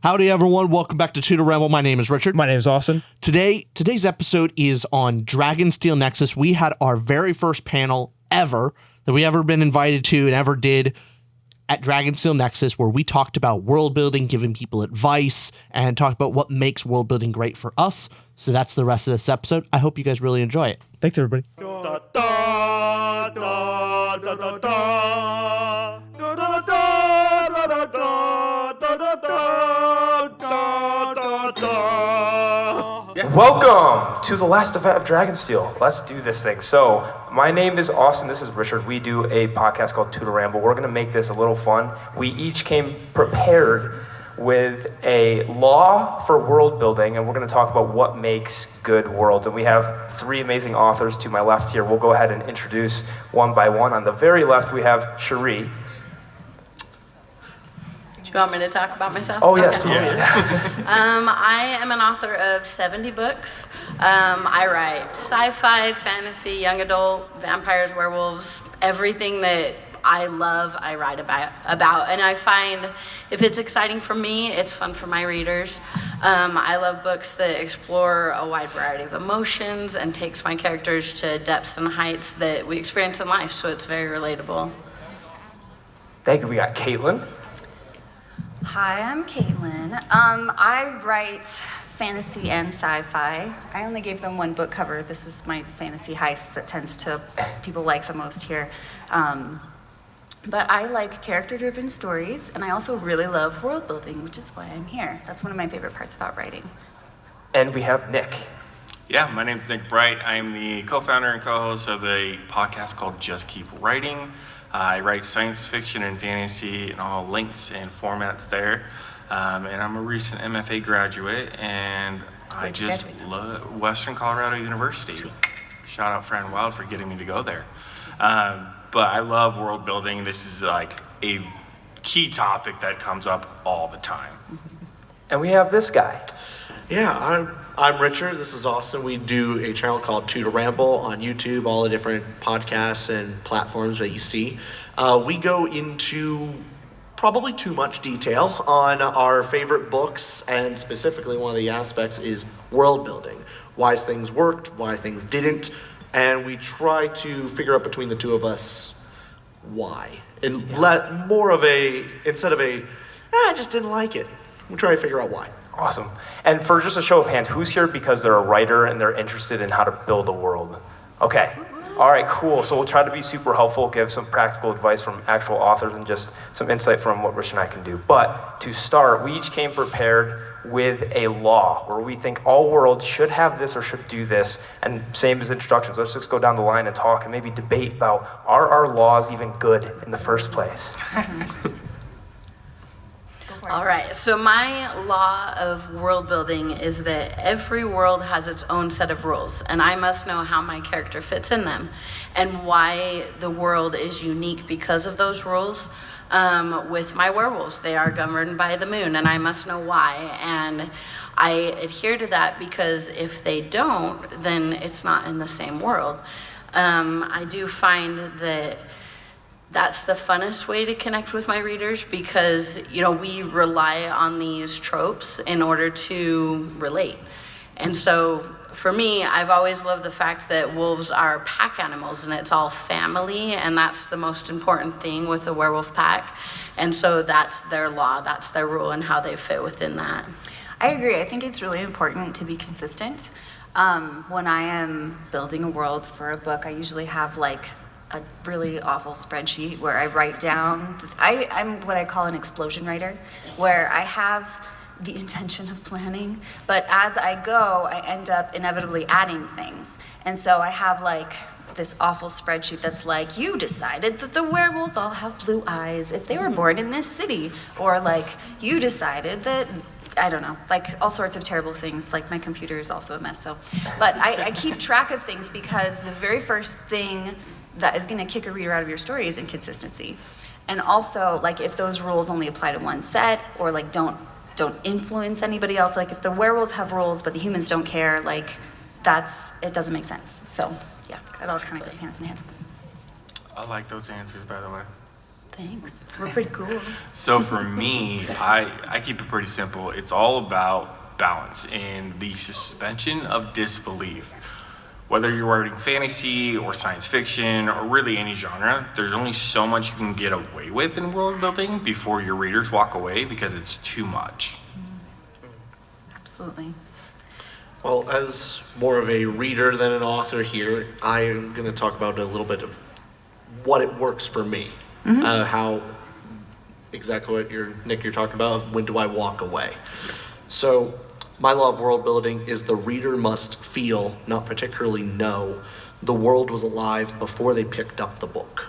Howdy, everyone. Welcome back to Ramble. My name is Richard. My name is Austin. Today's episode is on Dragonsteel Nexus. We had our very first panel ever that we ever been invited to and ever did at Dragonsteel Nexus, where we talked about world building, giving people advice, and talked about what makes world building great for us. So that's the rest of this episode. I hope you guys really enjoy it. Thanks, everybody. Welcome to the last event of Dragonsteel. Let's do this thing. So, my name is Austin. This is Richard. We do a podcast called Ramble. We're going to make this a little fun. We each came prepared with a law for world building, and we're going to talk about what makes good worlds. And we have three amazing authors to my left here. We'll go ahead and introduce one by one. On the very left, we have Cheree. Do you want me to talk about myself? Oh, yes, okay. please. I am an author of 70 books. I write sci-fi, fantasy, young adult, vampires, werewolves, everything that I love, I write about. And I find if it's exciting for me, it's fun for my readers. I love books that explore a wide variety of emotions and takes my characters to depths and heights that we experience in life, so it's very relatable. Thank you. We got Caitlin. Hi, I'm Caitlin. I write fantasy and sci-fi. I only gave them one book cover. This is my fantasy heist that tends to people like the most here. But I like character-driven stories, and I also really love world building, which is why I'm here. That's one of my favorite parts about writing. And we have Nick. Yeah, my name's Nick Bright. I'm the co-founder and co-host of the podcast called Just Keep Writing. I write science fiction and fantasy and all links and formats there. And I'm a recent MFA graduate, and I just love Western Colorado University. Sweet. Shout out Fran Wild for getting me to go there. But I love world building. This is like a key topic that comes up all the time. And we have this guy. Yeah, I'm Richard. This is Austin. We do a channel called Ramble on YouTube, all the different podcasts and platforms that you see. We go into probably too much detail on our favorite books, and specifically one of the aspects is world building. Why things worked, why things didn't, and we try to figure out between the two of us why. And let more of instead of I just didn't like it. We try to figure out why. Awesome. And for just a show of hands, who's here because they're a writer and they're interested in how to build a world? Okay. All right, cool. So we'll try to be super helpful, give some practical advice from actual authors and just some insight from what Rich and I can do. But to start, we each came prepared with a law where we think all worlds should have this or should do this. And same as introductions, let's just go down the line and talk and maybe debate about, are our laws even good in the first place? All right, so my law of world building is that every world has its own set of rules, and I must know how my character fits in them and why the world is unique because of those rules. With my werewolves, they are governed by the moon, and I must know why. And I adhere to that because if they don't, then it's not in the same world. I do find that that's the funnest way to connect with my readers because, we rely on these tropes in order to relate. And so for me, I've always loved the fact that wolves are pack animals and it's all family, and that's the most important thing with a werewolf pack. And so that's their law, that's their rule, and how they fit within that. I agree. I think it's really important to be consistent. When I am building a world for a book, I usually have a really awful spreadsheet where I write down, I'm what I call an explosion writer, where I have the intention of planning, but as I go, I end up inevitably adding things. And so I have this awful spreadsheet that's you decided that the werewolves all have blue eyes if they were born in this city, or you decided that, I don't know, all sorts of terrible things. My computer is also a mess, but I keep track of things because the very first thing that is going to kick a reader out of your story is inconsistency. And also, if those rules only apply to one set, or don't influence anybody else, if the werewolves have rules but the humans don't care, it doesn't make sense. So yeah, that all kind of goes hand in hand. I like those answers, by the way. Thanks. We're pretty cool. So for me, I keep it pretty simple. It's all about balance and the suspension of disbelief. Whether you're writing fantasy or science fiction or really any genre, there's only so much you can get away with in world building before your readers walk away because it's too much. Absolutely. Well, as more of a reader than an author here, I am going to talk about a little bit of what it works for me. How exactly what you're talking about. When do I walk away? So, my law of world building is the reader must feel, not particularly know, the world was alive before they picked up the book.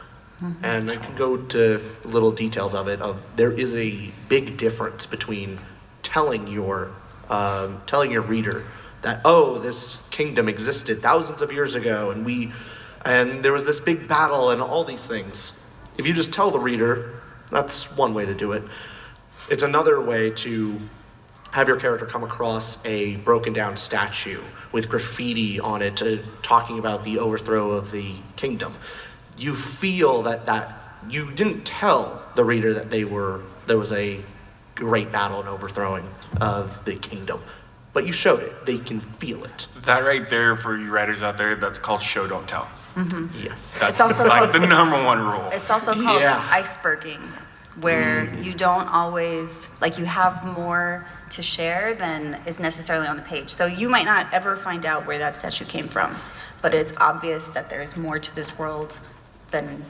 And I can go to little details of it. There is a big difference between telling your reader that, oh, this kingdom existed thousands of years ago, and there was this big battle and all these things. If you just tell the reader, that's one way to do it. It's another way to have your character come across a broken down statue with graffiti on it talking about the overthrow of the kingdom. You feel that you didn't tell the reader that there was a great battle and overthrowing of the kingdom, but you showed it. They can feel it. That right there, for you writers out there, that's called show, don't tell. Yes. That's It's also like called- the number one rule. It's also called Yeah. iceberging, where you don't always, like, you have more to share than is necessarily on the page. So you might not ever find out where that statue came from, but it's obvious that there's more to this world than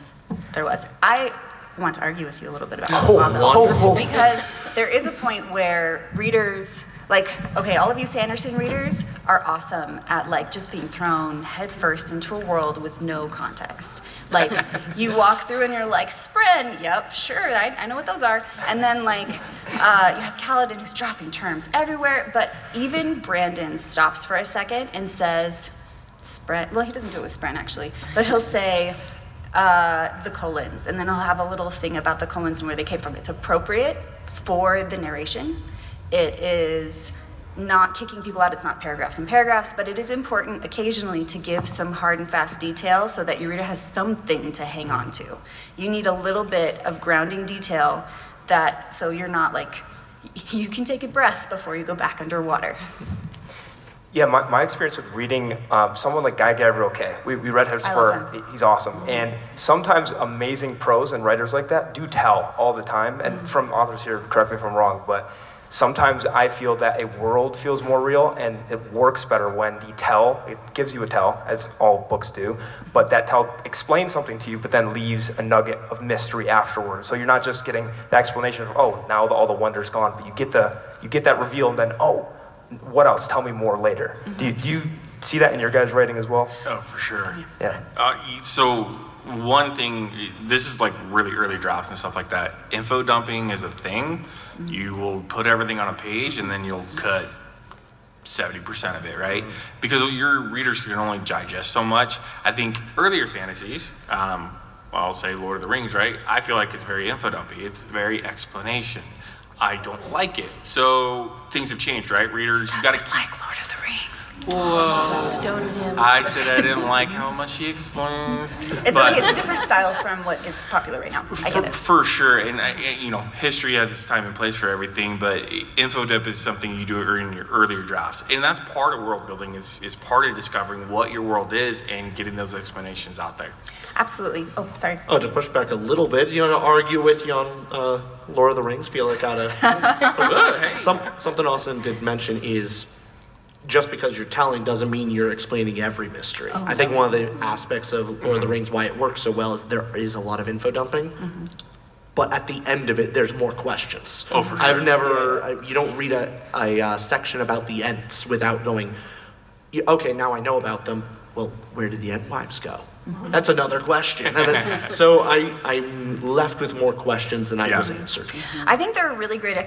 there was. I want to argue with you a little bit about this law, though, because there is a point where readers, like, okay, all of you Sanderson readers are awesome at, like, just being thrown headfirst into a world with no context. Like, you walk through and you're like, Spren, yep, sure, I know what those are. And then, like, you have Kaladin who's dropping terms everywhere, but even Brandon stops for a second and says, Spren, well, he doesn't do it with Spren, actually, but he'll say, the colons, and then he'll have a little thing about the colons and where they came from. It's appropriate for the narration. It is not kicking people out, it's not paragraphs and paragraphs, but it is important occasionally to give some hard and fast detail so that your reader has something to hang on to. You need a little bit of grounding detail so you're not like, you can take a breath before you go back underwater. Yeah, my experience with reading someone like Guy Gavriel Kay, we read his I for, love him. he's awesome. And sometimes amazing prose and writers like that do tell all the time. And from authors here, correct me if I'm wrong, but sometimes I feel that a world feels more real and it works better when it gives you a tell, as all books do, but that tell explains something to you, but then leaves a nugget of mystery afterwards. So you're not just getting the explanation of, oh, now all the wonder's gone, but you get that reveal and then, oh, what else? Tell me more later. Do you see that in your guys' writing as well? Oh, for sure. Yeah. So one thing, this is like really early drafts and stuff like that. Info dumping is a thing. You will put everything on a page and then you'll cut 70% of it, right? Because your readers can only digest so much. I think earlier fantasies, I'll say Lord of the Rings, right? I feel like it's very info dumpy. It's very explanation. I don't like it. So things have changed, right? Readers, you gotta keep... like Lord of the Rings. Whoa. Stone him. I said I didn't like how much he explains. It's but okay, it's a different style from what is popular right now. I get it. For sure, and history has its time and place for everything, but info dump is something you do in your earlier drafts. And that's part of world building, is part of discovering what your world is and getting those explanations out there. Absolutely. Oh, sorry. Oh, to push back a little bit, to argue with you on Lord of the Rings, feel like I gotta... Hey. Something Austin did mention is, just because you're telling doesn't mean you're explaining every mystery. I think one of the aspects of Lord of the Rings, why it works so well, is there is a lot of info dumping. But at the end of it, there's more questions. Oh, for sure. I've never, you don't read a section about the Ents without going, okay, now I know about them. Well, where did the Entwives go? That's another question. So I'm left with more questions than I was answered. I think there are really great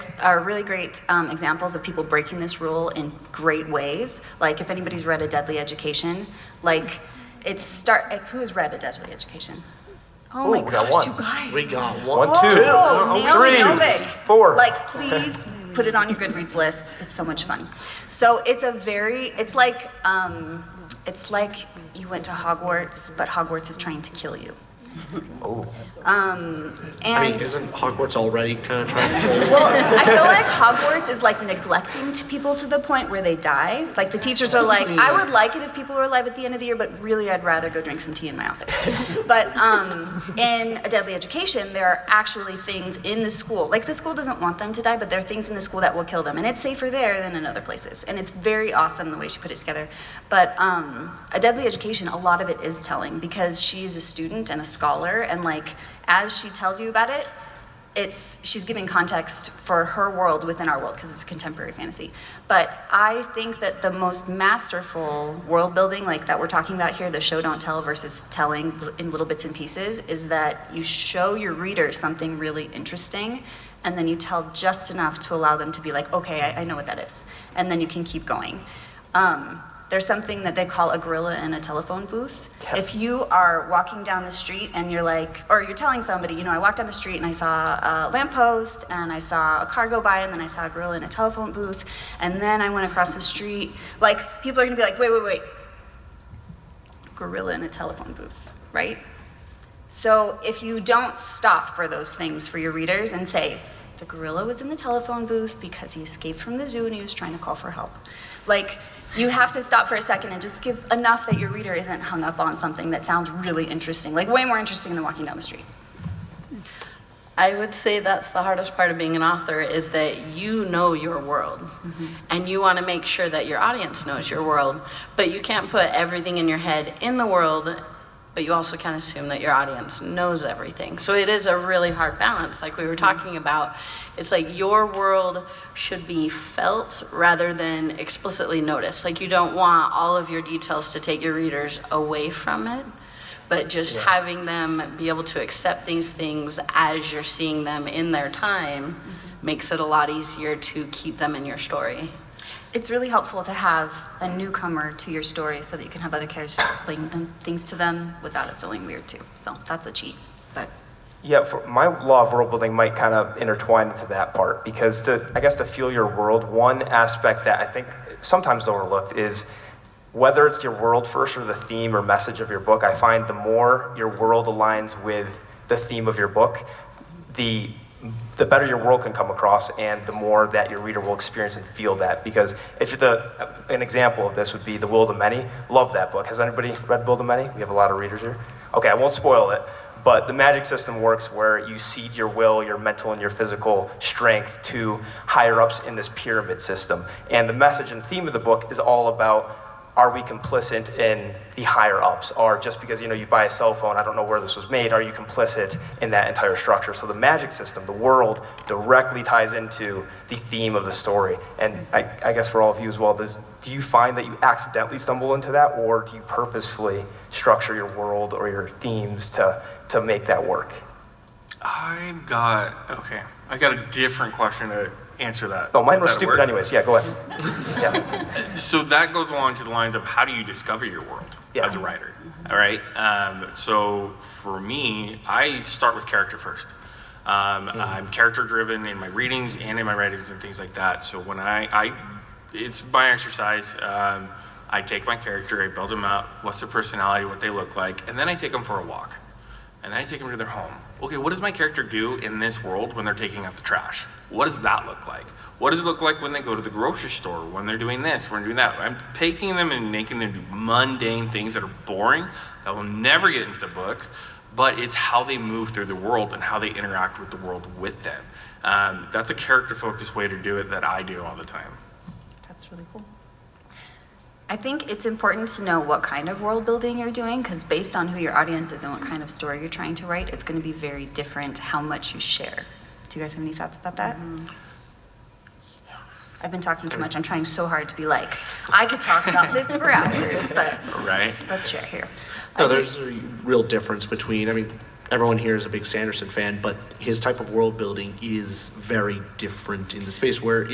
examples of people breaking this rule in great ways. Like, if anybody's read A Deadly Education, like, who has read A Deadly Education? Oh my we got gosh, one. you guys. We got one, One, two. Oh, Three, Novik. 4. Like, please put it on your Goodreads list. It's so much fun. So it's like you went to Hogwarts, but Hogwarts is trying to kill you. Oh. And I mean, isn't Hogwarts already kind of trying to kill you? well, I feel like Hogwarts is like neglecting to people to the point where they die. Like the teachers are like, I would like it if people were alive at the end of the year, but really I'd rather go drink some tea in my office. But in A Deadly Education, there are actually things in the school. Like the school doesn't want them to die, but there are things in the school that will kill them. And it's safer there than in other places. And it's very awesome the way she put it together. But A Deadly Education, a lot of it is telling because she's a student and a scholar, and like as she tells you about it, she's giving context for her world within our world because it's contemporary fantasy. But I think that the most masterful world building, like that we're talking about here, the show don't tell versus telling in little bits and pieces, is that you show your reader something really interesting, and then you tell just enough to allow them to be like, okay, I know what that is, and then you can keep going. There's something that they call a gorilla in a telephone booth. Yeah. If you are walking down the street and you're like, or you're telling somebody, you know, I walked down the street and I saw a lamppost and I saw a car go by and then I saw a gorilla in a telephone booth and then I went across the street, like people are gonna be like, wait. Gorilla in a telephone booth, right? So if you don't stop for those things for your readers and say, the gorilla was in the telephone booth because he escaped from the zoo and he was trying to call for help. Like, you have to stop for a second and just give enough that your reader isn't hung up on something that sounds really interesting, like way more interesting than walking down the street. I would say that's the hardest part of being an author, is that you know your world. And you want to make sure that your audience knows your world, but you can't put everything in your head in the world, but you also can't assume that your audience knows everything. So it is a really hard balance, like we were talking about. It's like your world should be felt rather than explicitly noticed. Like you don't want all of your details to take your readers away from it, but just having them be able to accept these things as you're seeing them in their time makes it a lot easier to keep them in your story. It's really helpful to have a newcomer to your story so that you can have other characters explain things to them without it feeling weird too. So that's a cheat, but. Yeah, for my law of world building might kind of intertwine into that part because to feel your world, one aspect that I think sometimes overlooked is whether it's your world first or the theme or message of your book. I find the more your world aligns with the theme of your book, the better your world can come across and the more that your reader will experience and feel that. Because an example of this would be The Will of the Many. Love that book. Has anybody read Will of the Many? We have a lot of readers here. Okay, I won't spoil it, but the magic system works where you seed your will, your mental and your physical strength to higher ups in this pyramid system. And the message and theme of the book is all about, are we complicit in the higher ups? Or just because you buy a cell phone, I don't know where this was made, are you complicit in that entire structure? So the magic system, the world, directly ties into the theme of the story. And I guess for all of you as well, do you find that you accidentally stumble into that, or do you purposefully structure your world or your themes to make that work? I got a different question to answer that. Oh, mine were Does that stupid work? anyways. Yeah, go ahead. Yeah. So that goes along to the lines of how do you discover your world as a writer, all right? So for me, I start with character first. I'm character driven in my readings and in my writings and things like that. So when it's my exercise. I take my character, I build them up, what's their personality, what they look like, and then I take them for a walk. And then I take them to their home. Okay, what does my character do in this world when they're taking out the trash? What does that look like? What does it look like when they go to the grocery store, when they're doing this, when they're doing that? I'm taking them and making them do mundane things that are boring, that will never get into the book, but it's how they move through the world and how they interact with the world with them. That's a character-focused way to do it that I do all the time. That's really cool. I think it's important to know what kind of world building you're doing, because based on who your audience is and what kind of story you're trying to write, it's going to be very different how much you share. Do you guys have any thoughts about that? I've been talking too much. I'm trying so hard to be like, I could talk about this for hours, but let's share here. No, there's a real difference between, everyone here is a big Sanderson fan, but his type of world building is very different in the space where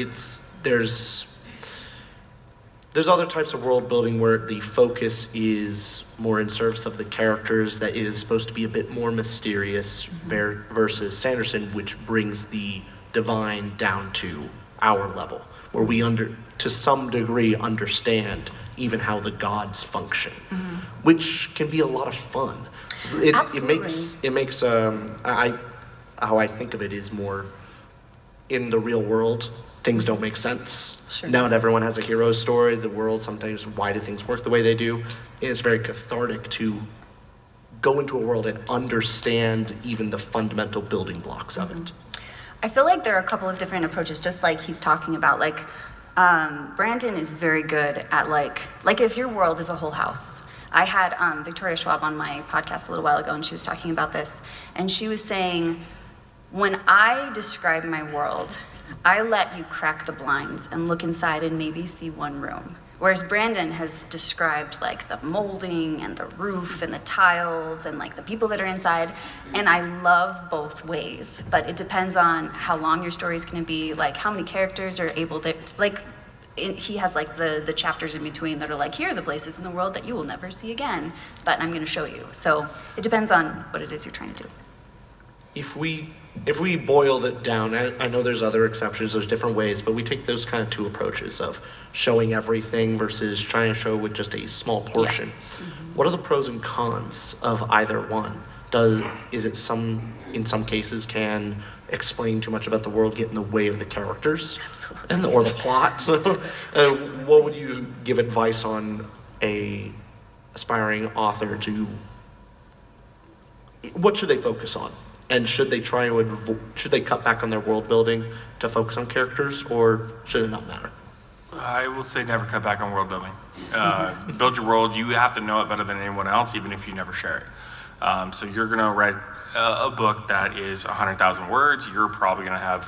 there's other types of world building where the focus is more in service of the characters, that it is supposed to be a bit more mysterious versus Sanderson, which brings the divine down to our level, where we to some degree understand even how the gods function, which can be a lot of fun. It Absolutely. makes how I think of it is more in the real world. Things don't make sense. Sure. Not everyone has a hero story. The world sometimes, why do things work the way they do? And it's very cathartic to go into a world and understand even the fundamental building blocks of it. I feel like there are a couple of different approaches, just like he's talking about. Like, Brandon is very good at like if your world is a whole house. I had Victoria Schwab on my podcast a little while ago, and she was talking about this, and she was saying, when I describe my world, I let you crack the blinds and look inside and maybe see one room. Whereas Brandon has described like the molding and the roof and the tiles and like the people that are inside. And I love both ways, but it depends on how long your story is going to be, like how many characters are able to, like, he has like the chapters in between that are like, here are the places in the world that you will never see again, but I'm going to show you. So it depends on what it is you're trying to do. If we boil it down, I know there's other exceptions, there's different ways, but we take those kind of two approaches of showing everything versus trying to show with just a small portion. What are the pros and cons of either one? Is it in some cases can explain too much about the world get in the way of the characters or the plot? What would you give advice on a aspiring author to, what should they focus on? And should they should they cut back on their world building to focus on characters, or should it not matter? I will say never cut back on world building. Build your world. You have to know it better than anyone else, even if you never share it. So you're going to write a book that is 100,000 words. You're probably going to have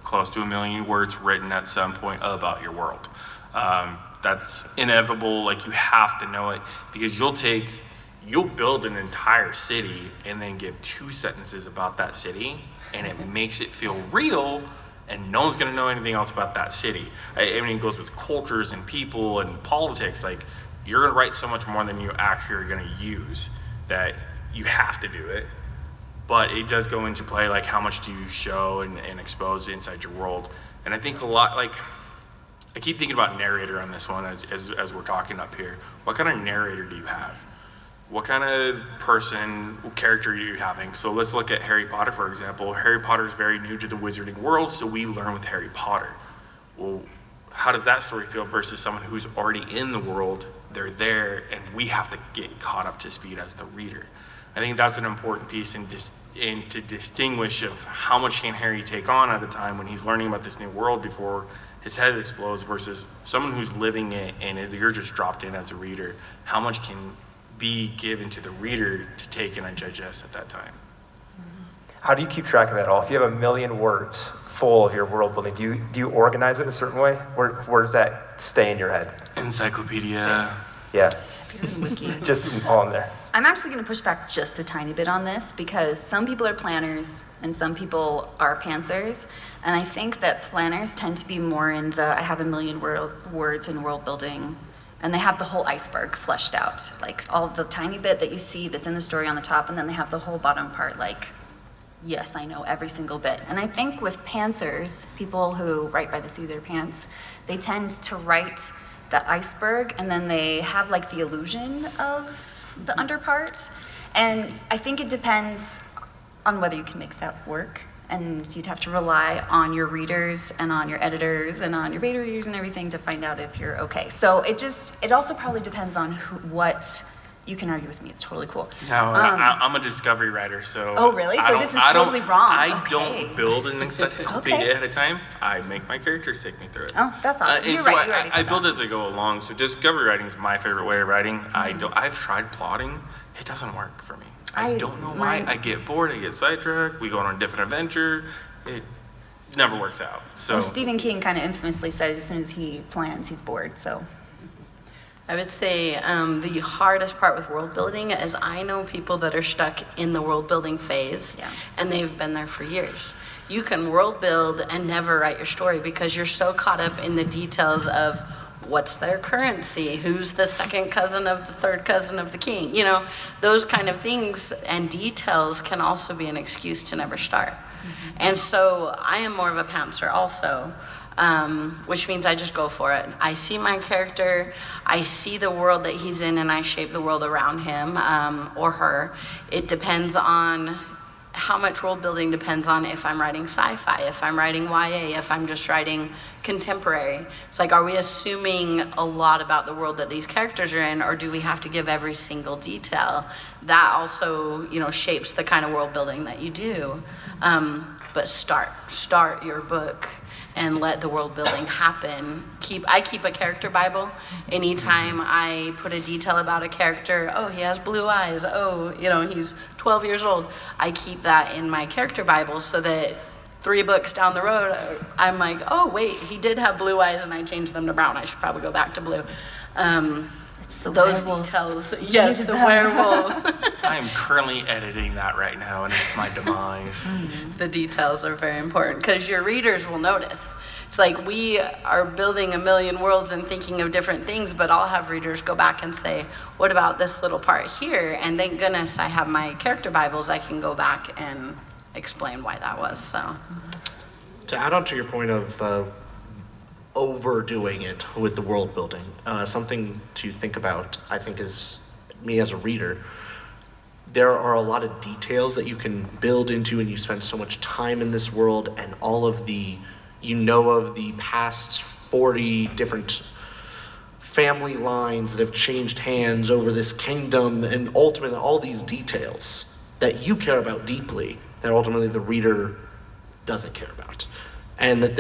close to 1 million words written at some point about your world. That's inevitable. Like, you have to know it, because you'll build an entire city and then give 2 sentences about that city, and it makes it feel real, and no one's gonna know anything else about that city. I mean, it goes with cultures and people and politics. Like, you're gonna write so much more than you actually are gonna use, that you have to do it. But it does go into play, like, how much do you show and expose inside your world? And I think a lot, like, I keep thinking about narrator on this one as we're talking up here. What kind of narrator do you have? What kind of character are you having? So let's look at Harry Potter, for example. Harry Potter is very new to the wizarding world, so we learn with Harry Potter. Well, how does that story feel versus someone who's already in the world? They're there, and we have to get caught up to speed as the reader. I think that's an important piece to distinguish of how much can Harry take on at a time when he's learning about this new world before his head explodes, versus someone who's living it and you're just dropped in as a reader. How much can be given to the reader to take in and digest at that time? How do you keep track of that all? If you have 1 million words full of your world building, do you organize it a certain way? Where does that stay in your head? Encyclopedia. Yeah, Wiki. just all in there. I'm actually going to push back just a tiny bit on this, because some people are planners and some people are pantsers. And I think that planners tend to be more in the, I have 1 million words in world building, and they have the whole iceberg fleshed out. Like, all the tiny bit that you see that's in the story on the top, and then they have the whole bottom part, like, yes, I know every single bit. And I think with pantsers, people who write by the seat of their pants, they tend to write the iceberg, and then they have like the illusion of the underpart. And I think it depends on whether you can make that work. And you'd have to rely on your readers and on your editors and on your beta readers and everything to find out if you're okay. So it also probably depends on what, you can argue with me, it's totally cool. No, I'm a discovery writer, so. Oh, really? So this is totally wrong. I Okay. don't build an encyclopedia Okay. ahead of time. I make my characters take me through it. Oh, that's awesome. And You're so right, you already I said build that. as I go along. So discovery writing is my favorite way of writing. I've tried plotting. It doesn't work for me. I don't know why. I get bored. I get sidetracked. We go on a different adventure. It never works out. So Well, Stephen King kind of infamously said as soon as he plans, he's bored, so. I would say the hardest part with world building is I know people that are stuck in the world building phase, Yeah. and they've been there for years. You can world build and never write your story because you're so caught up in the details of what's their currency, who's the second cousin of the third cousin of the king. You know, those kind of things and details can also be an excuse to never start. And so I am more of a pantser also. which means I just go for it. I see my character, I see the world that he's in, and I shape the world around him or her. It depends on how much world building depends on if I'm writing sci-fi, if I'm writing YA, if I'm just writing contemporary. It's like, are we assuming a lot about the world that these characters are in, or do we have to give every single detail? That also, shapes the kind of world building that you do. But start your book and let the world building happen. I keep a character Bible. Anytime I put a detail about a character, oh, he has blue eyes, oh, he's 12 years old, I keep that in my character Bible so that 3 books down the road, I'm like, oh, wait, he did have blue eyes and I changed them to brown. I should probably go back to blue. It's the Those werewolves. details, yes, the werewolves. I am currently editing that right now, and it's my demise. The details are very important because your readers will notice. It's like we are building a million worlds and thinking of different things, but I'll have readers go back and say, what about this little part here? And thank goodness I have my character Bibles. I can go back and explain why that was. So, To add on to your point of overdoing it with the world building, something to think about, I think, is me as a reader. There are a lot of details that you can build into, and you spend so much time in this world, and all of the, of the past 40 different family lines that have changed hands over this kingdom, and ultimately all these details that you care about deeply, that ultimately the reader doesn't care about. And that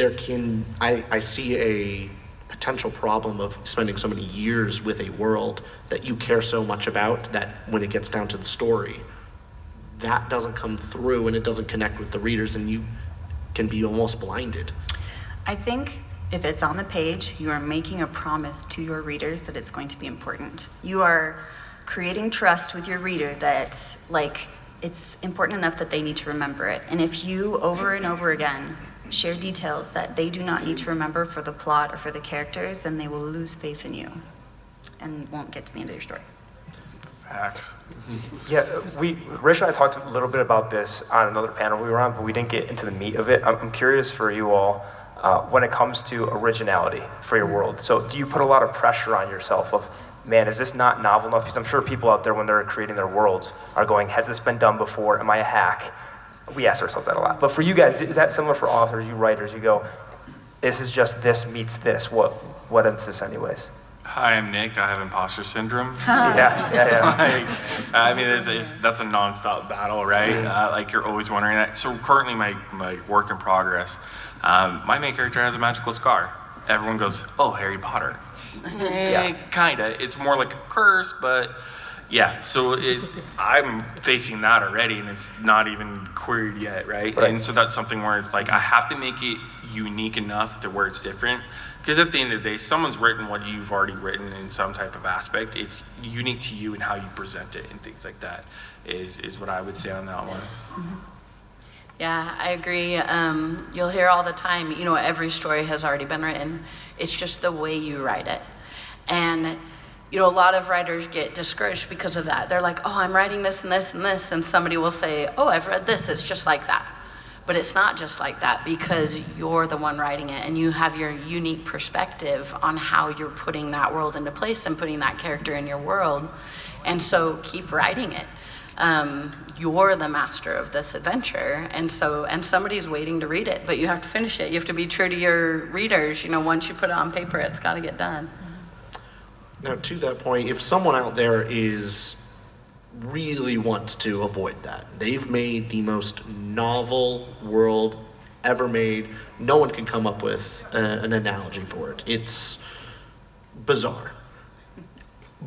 I see a potential problem of spending so many years with a world that you care so much about that when it gets down to the story, that doesn't come through and it doesn't connect with the readers, and you can be almost blinded. I think if it's on the page, you are making a promise to your readers that it's going to be important. You are creating trust with your reader that, it's important enough that they need to remember it. And if you, over and over again, share details that they do not need to remember for the plot or for the characters, then they will lose faith in you and won't get to the end of your story. Facts. Yeah, Rich and I talked a little bit about this on another panel we were on, but we didn't get into the meat of it. I'm curious for you all, when it comes to originality for your world. So do you put a lot of pressure on yourself of, man, is this not novel enough? Because I'm sure people out there, when they're creating their worlds, are going, has this been done before? Am I a hack? We ask ourselves that a lot. But for you guys, is that similar for authors, you writers? You go, this is just this meets this. What is this anyways? Hi, I'm Nick. I have imposter syndrome. Yeah. I mean, that's a nonstop battle, right? You're always wondering that. So currently, my work in progress, my main character has a magical scar. Everyone goes, oh, Harry Potter. Kinda. It's more like a curse, but yeah. So I'm facing that already, and it's not even queried yet, right? And so that's something where it's like I have to make it unique enough to where it's different. Because at the end of the day, someone's written what you've already written in some type of aspect. It's unique to you and how you present it and things like that is what I would say on that one. Mm-hmm. Yeah, I agree. You'll hear all the time, every story has already been written. It's just the way you write it. And, a lot of writers get discouraged because of that. They're like, oh, I'm writing this and this and this. And somebody will say, oh, I've read this. It's just like that. But it's not just like that because you're the one writing it and you have your unique perspective on how you're putting that world into place and putting that character in your world. And so keep writing it. You're the master of this adventure, and somebody's waiting to read it, but you have to finish it. You have to be true to your readers. Once you put it on paper, it's got to get done. Now, to that point, if someone out there really wants to avoid that, they've made the most novel world ever made. No one can come up with an analogy for it. It's bizarre.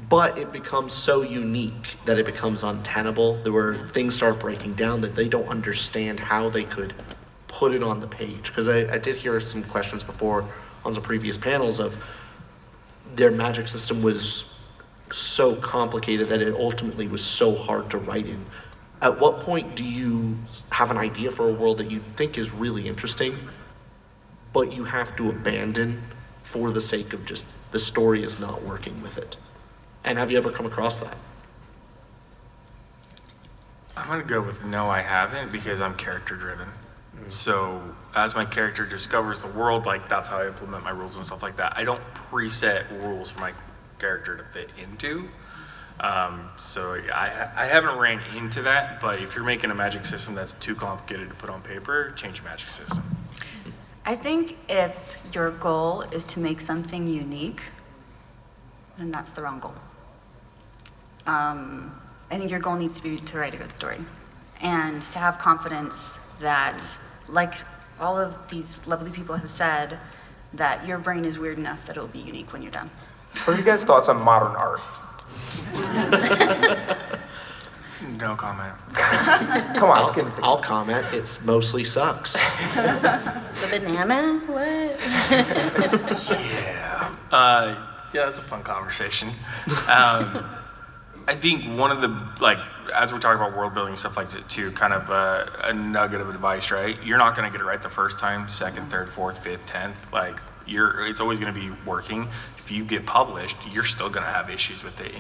But it becomes so unique that it becomes untenable, where things start breaking down that they don't understand how they could put it on the page. Because I did hear some questions before on some previous panels of their magic system was so complicated that it ultimately was so hard to write in. At what point do you have an idea for a world that you think is really interesting, but you have to abandon for the sake of just the story is not working with it? And have you ever come across that? I'm gonna go with no, I haven't, because I'm character driven. So as my character discovers the world, like that's how I implement my rules and stuff like that. I don't preset rules for my character to fit into. So I haven't ran into that, but if you're making a magic system that's too complicated to put on paper, change your magic system. I think if your goal is to make something unique, then that's the wrong goal. I think your goal needs to be to write a good story and to have confidence that, like all of these lovely people have said, that your brain is weird enough that it'll be unique when you're done. What are you guys' thoughts on modern art? No comment. Come on, let's get into I'll comment. It mostly sucks. The banana? What? Yeah, that's a fun conversation. I think one of the, like, as we're talking about world building and stuff like that too, kind of a nugget of advice, right? You're not going to get it right the first time, second, third, fourth, fifth, 10th. Like, it's always going to be working. If you get published, you're still going to have issues with it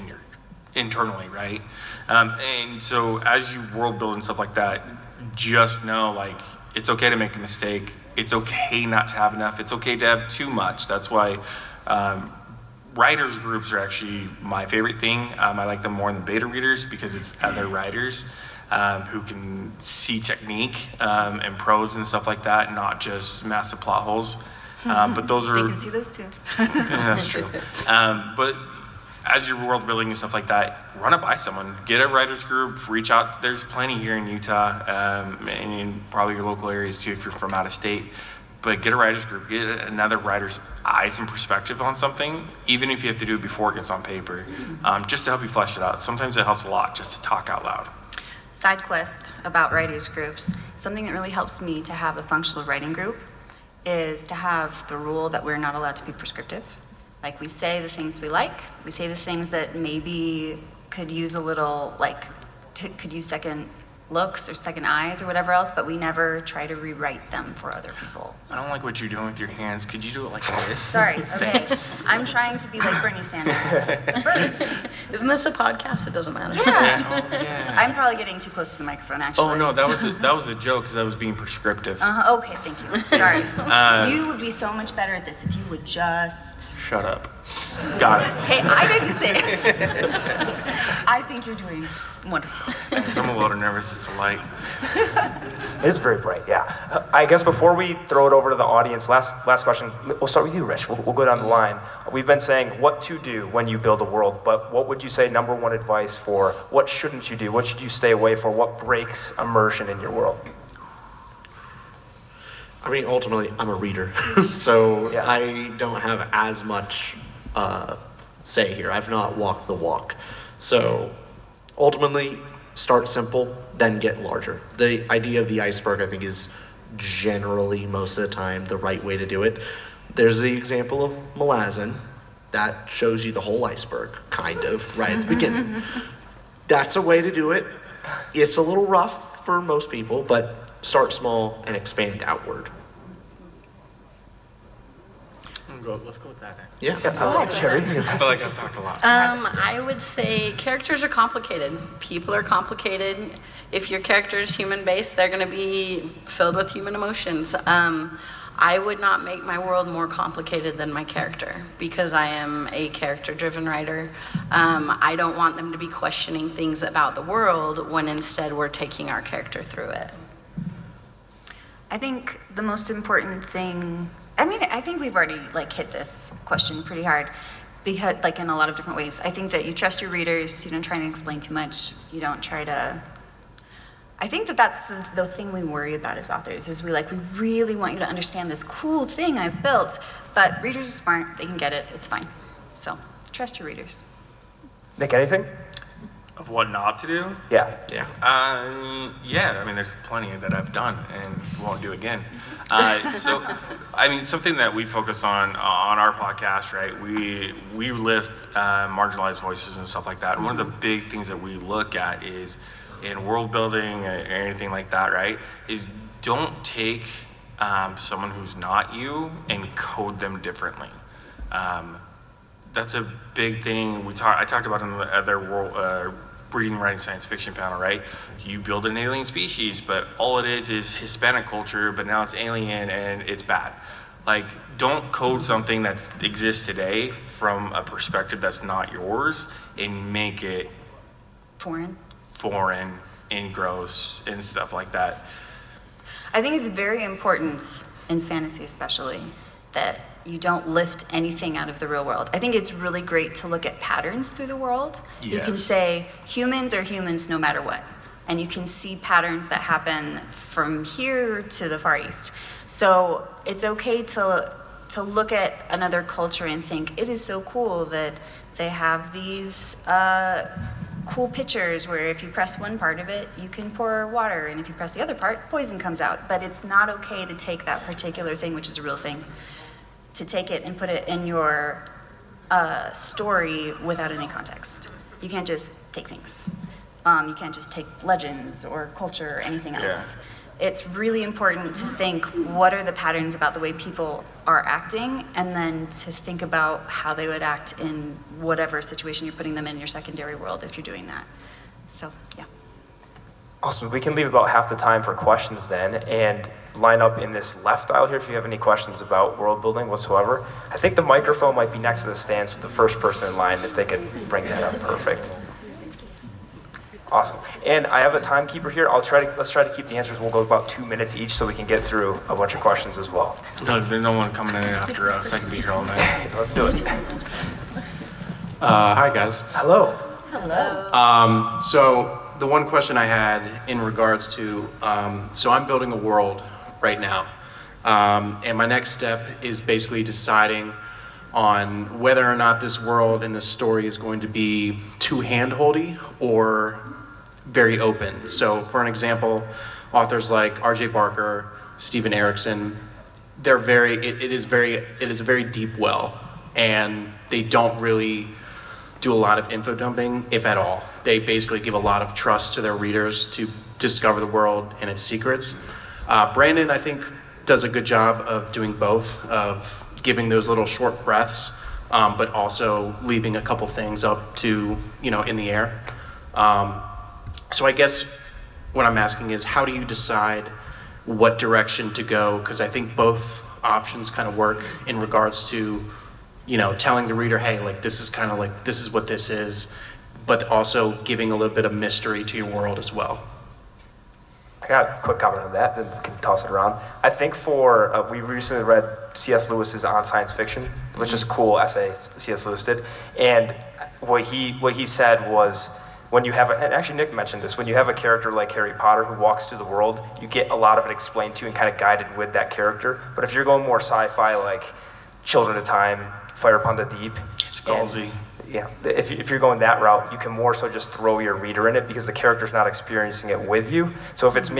internally, right? And so as you world build and stuff like that, just know, like, it's okay to make a mistake. It's okay not to have enough. It's okay to have too much. That's why writers groups are actually my favorite thing. I like them more than beta readers because it's other writers who can see technique and prose and stuff like that, not just massive plot holes. But those are... They can see those too. That's true. But as you're world building and stuff like that, run it by someone. Get a writers group, reach out. There's plenty here in Utah and in probably your local areas too if you're from out of state. But get a writers group, get another writer's eyes and perspective on something, even if you have to do it before it gets on paper, just to help you flesh it out. Sometimes it helps a lot just to talk out loud. Side quest about writers groups. Something that really helps me to have a functional writing group is to have the rule that we're not allowed to be prescriptive. Like, we say the things we like, we say the things that maybe could use a little, like, could use second looks or second eyes or whatever else, but we never try to rewrite them for other people. I don't like what you're doing with your hands. Could you do it like this? Sorry, okay. I'm trying to be like Bernie Sanders. Isn't this a podcast? It doesn't matter. Yeah. Oh, yeah. I'm probably getting too close to the microphone, actually. Oh, no, that was a joke because I was being prescriptive. Okay, thank you. Sorry. You would be so much better at this if you would just... Shut up. Got it. Hey, I didn't say it. I think you're doing wonderful. Because I'm a little nervous. It's a light. It is very bright, yeah. I guess before we throw it over to the audience, last question. We'll start with you, Rich. We'll go down the line. We've been saying what to do when you build a world, but what would you say number one advice for what shouldn't you do? What should you stay away from? What breaks immersion in your world? I mean, ultimately, I'm a reader, so Yeah. I don't have as much say here. I've not walked the walk. So ultimately, start simple, then get larger. The idea of the iceberg, I think, is generally, most of the time, the right way to do it. There's the example of Malazan. That shows you the whole iceberg, kind of, right at the beginning. That's a way to do it. It's a little rough for most people, but start small and expand outward. Let's go with that. Yeah. Cheree? I feel like I've talked a lot. I would say characters are complicated. People are complicated. If your character is human-based, they're going to be filled with human emotions. I would not make my world more complicated than my character because I am a character-driven writer. I don't want them to be questioning things about the world when instead we're taking our character through it. I think the most important thing, I mean, I think we've already like hit this question pretty hard because like in a lot of different ways. I think that you trust your readers, you don't try to explain too much, you don't try to, I think that that's the thing we worry about as authors is we really want you to understand this cool thing I've built, but readers are smart, they can get it, it's fine. So trust your readers. Nick, anything? Of what not to do? Yeah. Yeah. Yeah, I mean, there's plenty that I've done and won't do again. So, I mean, something that we focus on our podcast, right? We lift marginalized voices and stuff like that. And one of the big things that we look at is in world building or anything like that, right? Is don't take someone who's not you and code them differently. That's a big thing. I talked about in the other reading and writing science fiction panel, right? You build an alien species, but all it is Hispanic culture, but now it's alien and it's bad. Like, don't code something that exists today from a perspective that's not yours and make it Foreign. and gross and stuff like that. I think it's very important, in fantasy especially, that you don't lift anything out of the real world. I think it's really great to look at patterns through the world. You can Yes. say humans are humans no matter what. And you can see patterns that happen from here to the Far East. So it's okay to look at another culture and think, it is so cool that they have these cool pictures where if you press one part of it, you can pour water, and if you press the other part, poison comes out. But it's not okay to take that particular thing, which is a real thing, to take it and put it in your story without any context. You can't just take things. You can't just take legends or culture or anything else. Yeah. It's really important to think, what are the patterns about the way people are acting, and then to think about how they would act in whatever situation you're putting them in your secondary world if you're doing that. So, yeah. Awesome. We can leave about half the time for questions then, and line up in this left aisle here if you have any questions about world building whatsoever. I think the microphone might be next to the stand, so the first person in line, if they could bring that up, perfect. Awesome. And I have a timekeeper here. Let's try to keep the answers. We'll go about 2 minutes each so we can get through a bunch of questions as well. No, there's no one coming in after us. I can be here all night. Let's do it. Hi, guys. Hello. So the one question I had in regards to, so I'm building a world right now. And my next step is basically deciding on whether or not this world and this story is going to be too hand-holdy or very open. So for an example, authors like R.J. Barker, Stephen Erickson, it is a very deep well, and they don't really do a lot of info dumping, if at all. They basically give a lot of trust to their readers to discover the world and its secrets. Brandon, I think, does a good job of doing both, of giving those little short breaths, but also leaving a couple things up to, in the air. So I guess what I'm asking is, how do you decide what direction to go? Because I think both options kind of work in regards to, telling the reader, hey, like, this is kind of like, this is what this is, but also giving a little bit of mystery to your world as well. I got a quick comment on that, then we can toss it around. I think we recently read C.S. Lewis's On Science Fiction, which is a cool essay C.S. Lewis did. And what he said was, when you have, and actually Nick mentioned this, when you have a character like Harry Potter who walks through the world, you get a lot of it explained to you and kind of guided with that character. But if you're going more sci-fi, like Children of Time, Fire Upon the Deep. Scalzi. Yeah, if you're going that route, you can more so just throw your reader in it because the character's not experiencing it with you. So if it's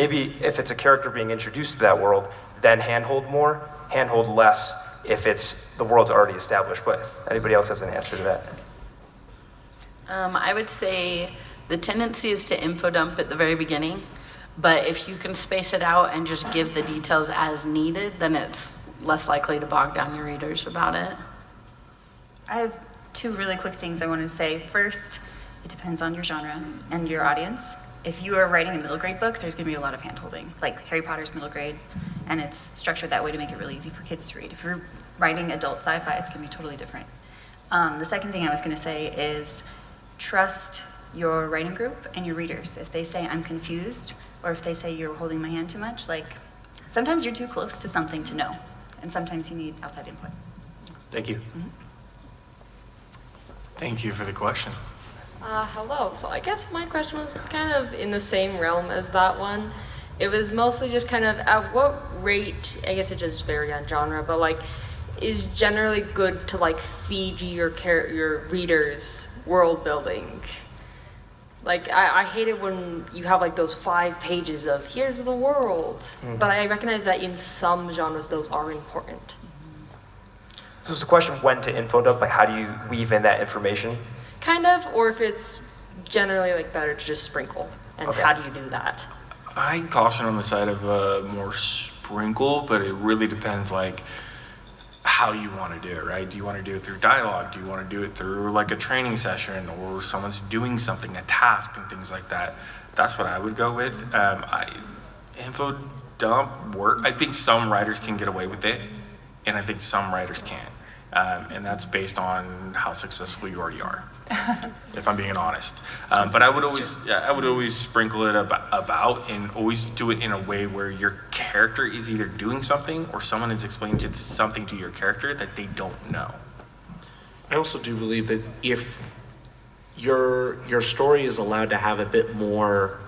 a character being introduced to that world, then handhold more, handhold less if the world's already established. But if anybody else has an answer to that. I would say the tendency is to info dump at the very beginning, but if you can space it out and just give the details as needed, then it's less likely to bog down your readers about it. I have two really quick things I want to say. First, it depends on your genre and your audience. If you are writing a middle grade book, there's going to be a lot of hand-holding, like Harry Potter's middle grade, and it's structured that way to make it really easy for kids to read. If you're writing adult sci-fi, it's going to be totally different. The second thing I was going to say is trust your writing group and your readers. If they say, I'm confused, or if they say you're holding my hand too much, like, sometimes you're too close to something to know, and sometimes you need outside input. Thank you. Mm-hmm. Thank you for the question. Hello. So I guess my question was kind of in the same realm as that one. It was mostly just kind of at what rate, I guess it just varies on genre, but like, is generally good to like feed your readers world building. Like, I hate it when you have like those 5 pages of here's the world, but I recognize that in some genres those are important. So it's the question when to info dump, like how do you weave in that information? Kind of, or if it's generally like better to just sprinkle, and Okay. how do you do that? I caution on the side of more sprinkle, but it really depends, like, how you want to do it, right? Do you want to do it through dialogue? Do you want to do it through like a training session or someone's doing something, a task and things like that? That's what I would go with. Info dump work. I think some writers can get away with it, and I think some writers can't. And that's based on how successful you already are, if I'm being honest. But I would always sprinkle it about and always do it in a way where your character is either doing something or someone is explaining something to your character that they don't know. I also do believe that if your story is allowed to have a bit more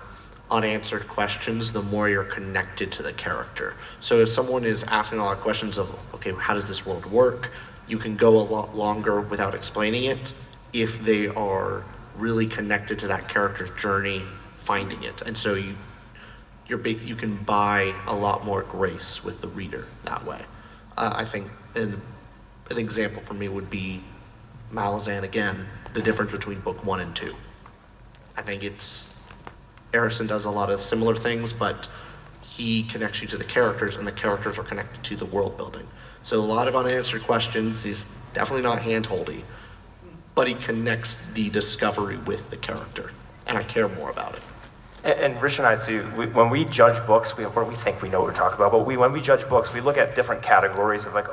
unanswered questions, the more you're connected to the character. So if someone is asking a lot of questions of, okay, how does this world work? You can go a lot longer without explaining it if they are really connected to that character's journey finding it. And so you can buy a lot more grace with the reader that way. I think an example for me would be Malazan again, the difference between book 1 and 2. I think Arison does a lot of similar things, but he connects you to the characters, and the characters are connected to the world building. So a lot of unanswered questions. He's definitely not hand-holdy, but he connects the discovery with the character, and I care more about it. And Rich and I too, when we judge books, we think we know what we're talking about, but when we judge books, we look at different categories of like,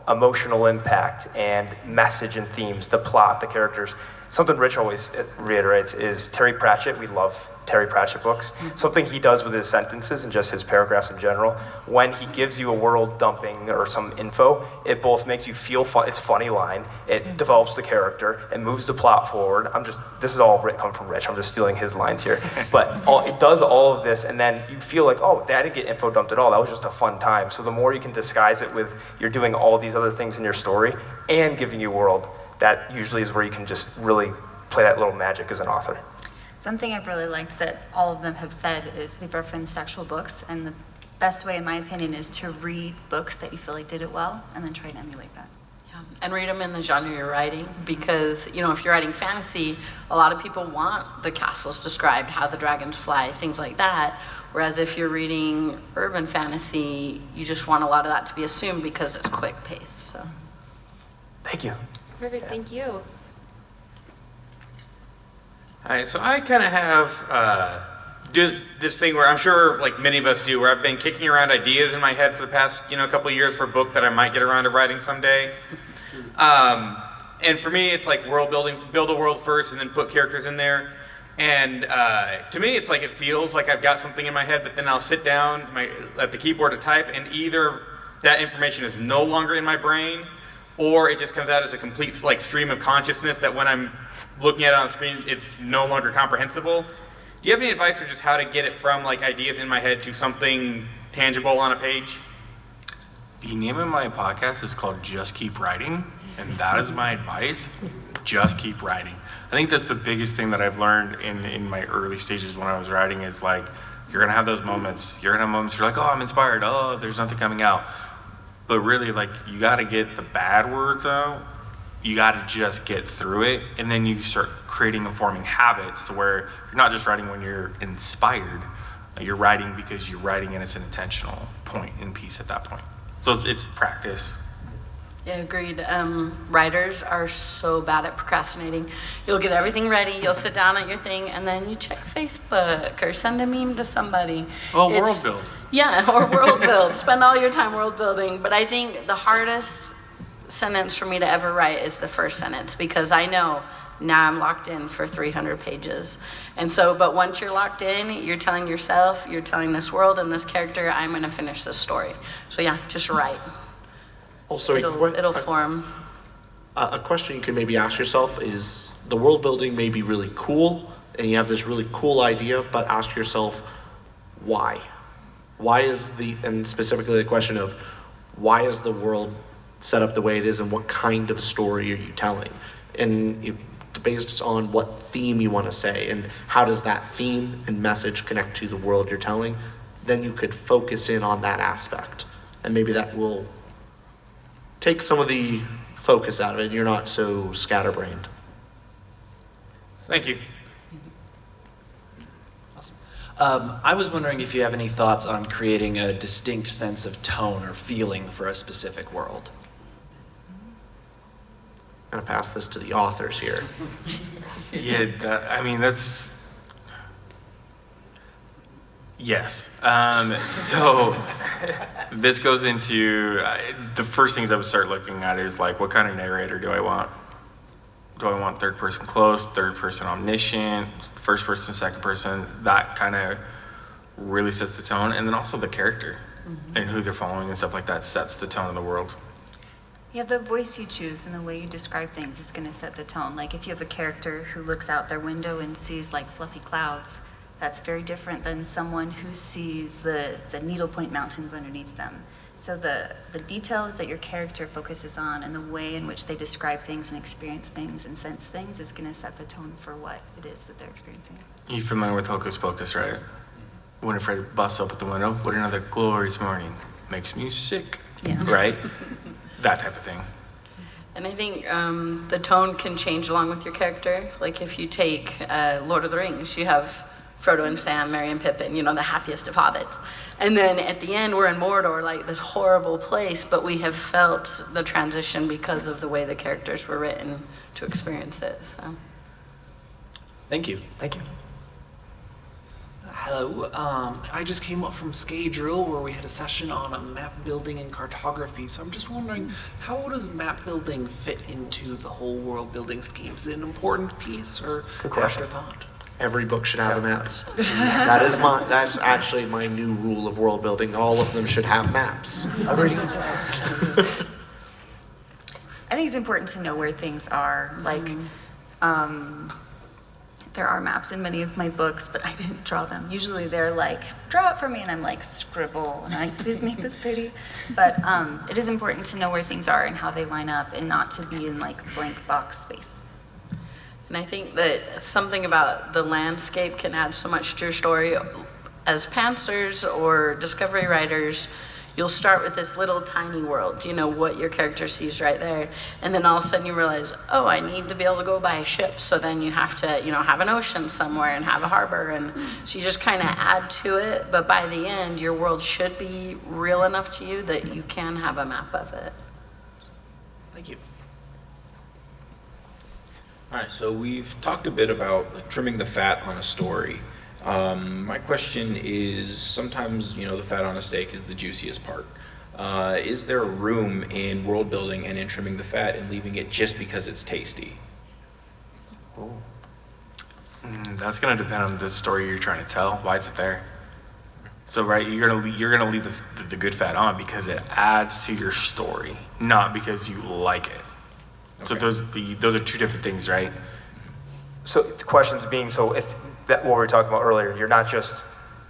emotional impact and message and themes, the plot, the characters. Something Rich always reiterates is Terry Pratchett. We love Terry Pratchett books. Something he does with his sentences and just his paragraphs in general, when he gives you a world dumping or some info, it both makes you feel fun. It's a funny line. It develops the character and moves the plot forward. This is all come from Rich. I'm just stealing his lines here. But it does all of this, and then you feel like, I didn't get info dumped at all. That was just a fun time. So the more you can disguise it with you're doing all these other things in your story and giving you a world, that usually is where you can just really play that little magic as an author. Something I've really liked that all of them have said is they've referenced actual books, and the best way, in my opinion, is to read books that you feel like did it well, and then try and emulate that. Yeah, and read them in the genre you're writing, because if you're writing fantasy, a lot of people want the castles described, how the dragons fly, things like that. Whereas if you're reading urban fantasy, you just want a lot of that to be assumed because it's quick pace. So. Thank you. Perfect, thank you. Hi, so I kind of have do this thing where I'm sure, like many of us do, where I've been kicking around ideas in my head for the past, couple of years for a book that I might get around to writing someday. And for me, it's like world building, build a world first and then put characters in there. And to me, it's like it feels like I've got something in my head, but then I'll sit down at the keyboard to type, and either that information is no longer in my brain, or it just comes out as a complete stream of consciousness that when I'm looking at it on the screen, it's no longer comprehensible. Do you have any advice for just how to get it from ideas in my head to something tangible on a page? The name of my podcast is called Just Keep Writing, and that is my advice. Just keep writing. I think that's the biggest thing that I've learned in my early stages when I was writing is you're gonna have those moments. You're gonna have moments you're like, I'm inspired. There's nothing coming out. But really, you gotta get the bad words out. You gotta just get through it, and then you start creating and forming habits to where you're not just writing when you're inspired. You're writing because you're writing, and it's an intentional point and piece at that point. So it's practice. Yeah, agreed. Writers are so bad at procrastinating. You'll get everything ready, you'll sit down at your thing, and then you check Facebook or send a meme to somebody. World build. Yeah, or world build. Spend all your time world building. But I think the hardest sentence for me to ever write is the first sentence, because I know now I'm locked in for 300 pages. And so, but once you're locked in, you're telling yourself, you're telling this world and this character, I'm gonna finish this story. So yeah, just write. Also, It'll form. A question you can maybe ask yourself is, the world building may be really cool, and you have this really cool idea, but ask yourself, why? Why is and specifically the question of, why is the world set up the way it is, and what kind of story are you telling? And based on what theme you want to say, and how does that theme and message connect to the world you're telling, then you could focus in on that aspect. And maybe that will take some of the focus out of it, and you're not so scatterbrained. Thank you. Awesome. I was wondering if you have any thoughts on creating a distinct sense of tone or feeling for a specific world. I'm gonna pass this to the authors here. Yeah, that's yes. So this goes into the first things I would start looking at is like, what kind of narrator do I want? Do I want third person close, third person omniscient, first person, second person? That kind of really sets the tone, and then also the character and who they're following and stuff like that sets the tone of the world. Yeah, the voice you choose and the way you describe things is going to set the tone. Like if you have a character who looks out their window and sees like fluffy clouds, that's very different than someone who sees the needlepoint mountains underneath them. So the details that your character focuses on and the way in which they describe things and experience things and sense things is going to set the tone for what it is that they're experiencing. You familiar with Hocus Pocus, right? Winifred busts up at the window. What another glorious morning. Makes me sick. Yeah. Right? That type of thing. And I think the tone can change along with your character. Like if you take Lord of the Rings, you have Frodo and Sam, Merry and Pippin, the happiest of hobbits. And then at the end, we're in Mordor, like this horrible place, but we have felt the transition because of the way the characters were written to experience it. So. Thank you. Thank you. Hello, I just came up from Scadrill where we had a session on map building and cartography, so I'm just wondering, how does map building fit into the whole world building scheme? Is it an important piece or Good question. afterthought? Every book should have a map. That's actually my new rule of world building. All of them should have maps. Agreed. I think it's important to know where things are. Like, there are maps in many of my books, but I didn't draw them. Usually they're like, draw it for me, and I'm like, scribble, and I'm like, please make this pretty. But it is important to know where things are and how they line up and not to be in like blank box space. And I think that something about the landscape can add so much to your story. As pantsers or discovery writers, you'll start with this little tiny world, what your character sees right there. And then all of a sudden you realize, oh, I need to be able to go buy a ship. So then you have to, have an ocean somewhere and have a harbor. And so you just kind of add to it. But by the end, your world should be real enough to you that you can have a map of it. Thank you. All right, so we've talked a bit about trimming the fat on a story. My question is, sometimes, the fat on a steak is the juiciest part. Is there room in world building and in trimming the fat and leaving it just because it's tasty? That's going to depend on the story you're trying to tell. Why is it there? So, right, you're gonna leave the good fat on because it adds to your story, not because you like it. So those are two different things, right? So the questions being, so if that what we were talking about earlier, you're not just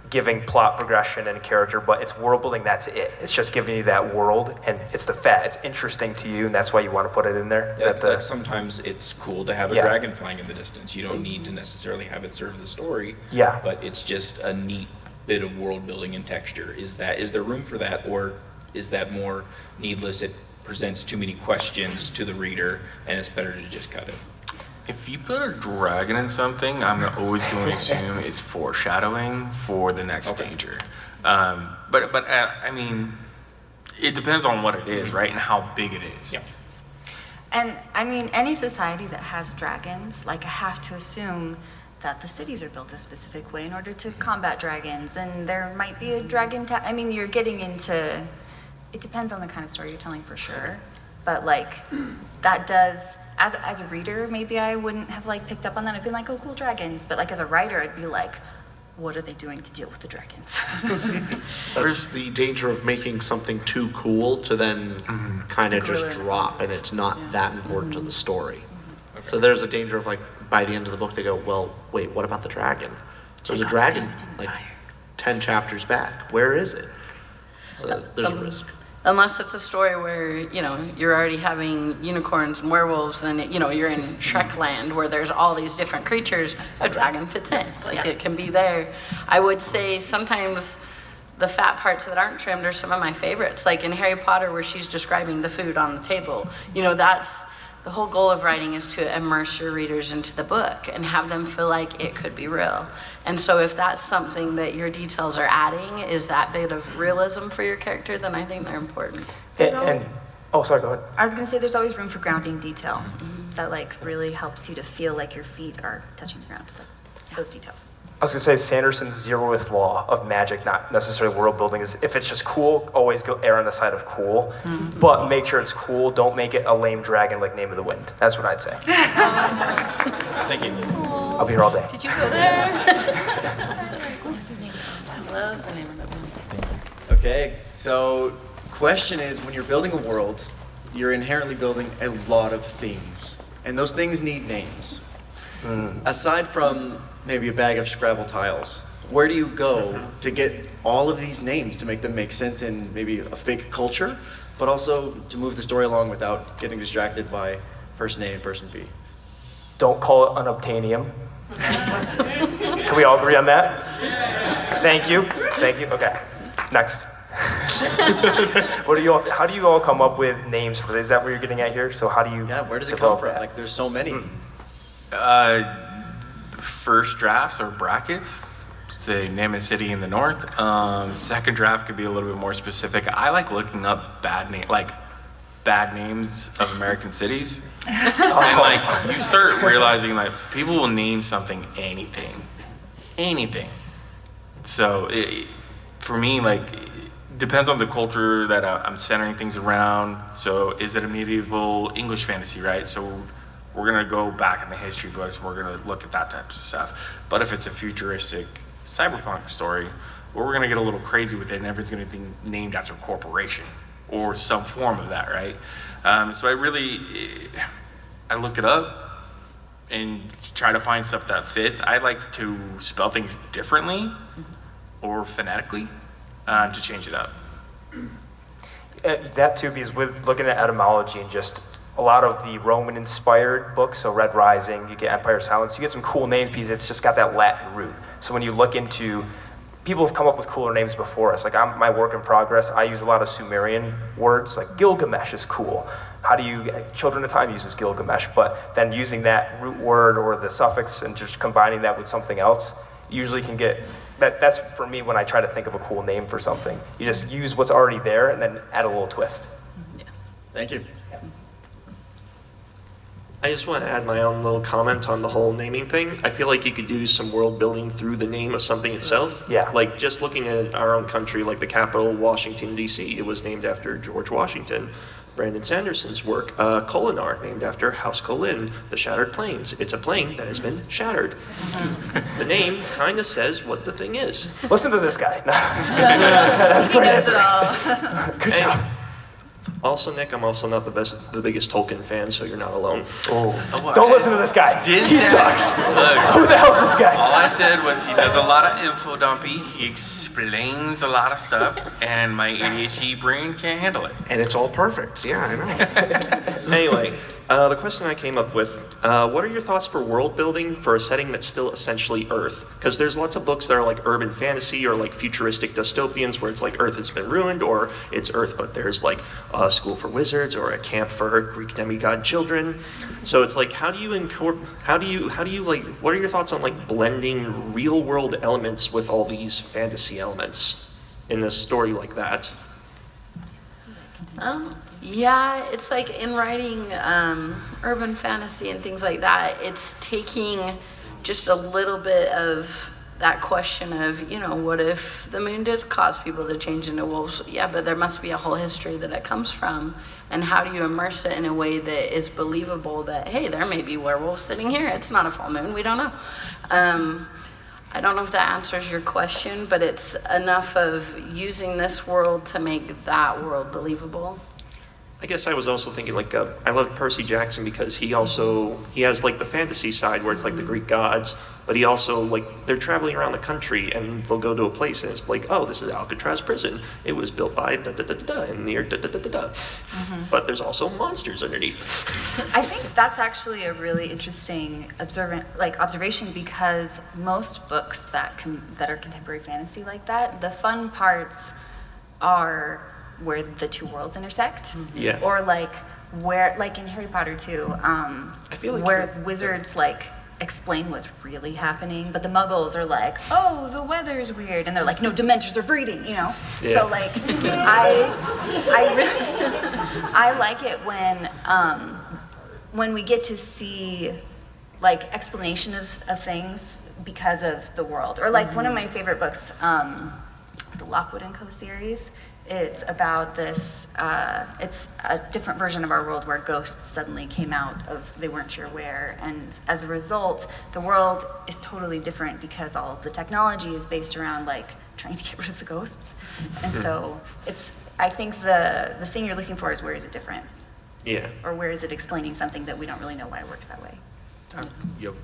giving plot progression and character, but it's world building, that's it. It's just giving you that world, and it's the fat. It's interesting to you, and that's why you want to put it in there? Is that the... Like sometimes it's cool to have a dragon flying in the distance. You don't need to necessarily have it serve the story, but it's just a neat bit of world building and texture. Is there room for that, or is that more needless? It presents too many questions to the reader, and it's better to just cut it. If you put a dragon in something, I'm always going to assume it's foreshadowing for the next danger. But I mean, it depends on what it is, right, and how big it is. Yeah. And I mean, any society that has dragons, like I have to assume that the cities are built a specific way in order to combat dragons, and there might be a dragon I mean, you're getting into, it depends on the kind of story you're telling for sure, but like, that does, as a reader, maybe I wouldn't have like picked up on that. I'd be like, oh, cool dragons, but like as a writer, I'd be like, what are they doing to deal with the dragons? There's the danger of making something too cool to then kind of just drop, and it's not that important to the story. So there's a danger of like, by the end of the book, they go, well, wait, what about the dragon? There's a dragon like 10 chapters back. Where is it? So there's a risk. Unless it's a story where, you're already having unicorns and werewolves and, you're in Shrek land where there's all these different creatures, a dragon fits in. Like, it can be there. I would say sometimes the fat parts that aren't trimmed are some of my favorites. Like in Harry Potter where she's describing the food on the table. That's... The whole goal of writing is to immerse your readers into the book and have them feel like it could be real. And so if that's something that your details are adding, is that bit of realism for your character, then I think they're important. And Oh, sorry, go ahead. I was gonna say there's always room for grounding detail that like really helps you to feel like your feet are touching the ground. So those details. I was gonna say Sanderson's zeroth law of magic, not necessarily world building, is if it's just cool, always go err on the side of cool, but make sure it's cool. Don't make it a lame dragon like Name of the Wind. That's what I'd say. Thank you. I'll be here all day. Did you go there? I love the name of the wind. Okay, so question is, when you're building a world, you're inherently building a lot of things, and those things need names. Aside from maybe a bag of Scrabble tiles, where do you go to get all of these names to make them make sense in maybe a fake culture, but also to move the story along without getting distracted by person A and person B? Don't call it unobtainium. Can we all agree on that? Thank you. Thank you. Okay. Next. What do you all? How do you all come up with names for this? Is that what you're getting at here? So how do you? Yeah, where does it come develop from? that? Like, there's so many. First drafts or brackets, say name a city in the north. Second draft could be a little bit more specific. I like looking up bad names of American cities. And like you start realizing like people will name something anything. So for me, like depends on the culture that I'm centering things around. So is it a medieval English fantasy, right? So we're gonna go back in the history books and we're gonna look at that type of stuff. But if it's a futuristic cyberpunk story, well, we're gonna get a little crazy with it and everything's gonna be named after a corporation or some form of that, right? So I look it up and try to find stuff that fits. I like to spell things differently or phonetically to change it up. That too, because with looking at etymology and just a lot of the Roman-inspired books, so Red Rising, you get Empire Silence, you get some cool names because it's just got that Latin root. So when you look into, people have come up with cooler names before us. Like my work in progress, I use a lot of Sumerian words, like Gilgamesh is cool. How do you, Children of Time uses Gilgamesh, but then using that root word or the suffix and just combining that with something else, usually can get, that's for me when I try to think of a cool name for something. You just use what's already there and then add a little twist. Yeah. Thank you. I just want to add my own little comment on the whole naming thing. I feel like you could do some world building through the name of something itself. Yeah. Like just looking at our own country, like the capital, Washington, D.C., it was named after George Washington. Brandon Sanderson's work, Kolinar, named after House Kolin, the Shattered Plains. It's a plane that has been shattered. The name kind of says what the thing is. Listen to this guy. That's He great. knows it all. Good job. Also, Nick, I'm also not the biggest Tolkien fan, so you're not alone. Oh. Don't listen to this guy. He sucks. Look, Who the hell's this guy? all I said was he does a lot of info dumpy, he explains a lot of stuff, and my ADHD brain can't handle it. And it's all perfect. Yeah, I know. Anyway, the question I came up with, what are your thoughts for world building for a setting that's still essentially Earth? Because there's lots of books that are like urban fantasy or like futuristic dystopians where it's like Earth has been ruined, or it's Earth but there's like a school for wizards or a camp for Greek demigod children. So it's like, what are your thoughts on like blending real world elements with all these fantasy elements in a story like that? Yeah, it's like in writing urban fantasy and things like that, it's taking just a little bit of that question of, what if the moon does cause people to change into wolves? Yeah, but there must be a whole history that it comes from. And how do you immerse it in a way that is believable that, hey, there may be werewolves sitting here. It's not a full moon. We don't know. I don't know if that answers your question, but it's enough of using this world to make that world believable. I guess I was also thinking like, I love Percy Jackson because he has like the fantasy side where it's like the Greek gods, but he also like, they're traveling around the country and they'll go to a place and it's like, oh, this is Alcatraz prison. It was built by da-da-da-da-da and near da-da-da-da-da. But there's also monsters underneath. I think that's actually a really interesting observation because most books that are contemporary fantasy like that, the fun parts are where the two worlds intersect. Yeah. Or like where, like in Harry Potter too, I feel like where wizards like explain what's really happening, but the muggles are like, oh, the weather's weird, and they're like, no, dementors are breeding, Yeah. So like, I like it when we get to see like explanation of things because of the world. Or like one of my favorite books, the Lockwood & Co. series. It's about this, it's a different version of our world where ghosts suddenly came out of, they weren't sure where. And as a result, the world is totally different because all of the technology is based around like trying to get rid of the ghosts. And so it's, I think the thing you're looking for is where is it different? Yeah. Or where is it explaining something that we don't really know why it works that way? Yep.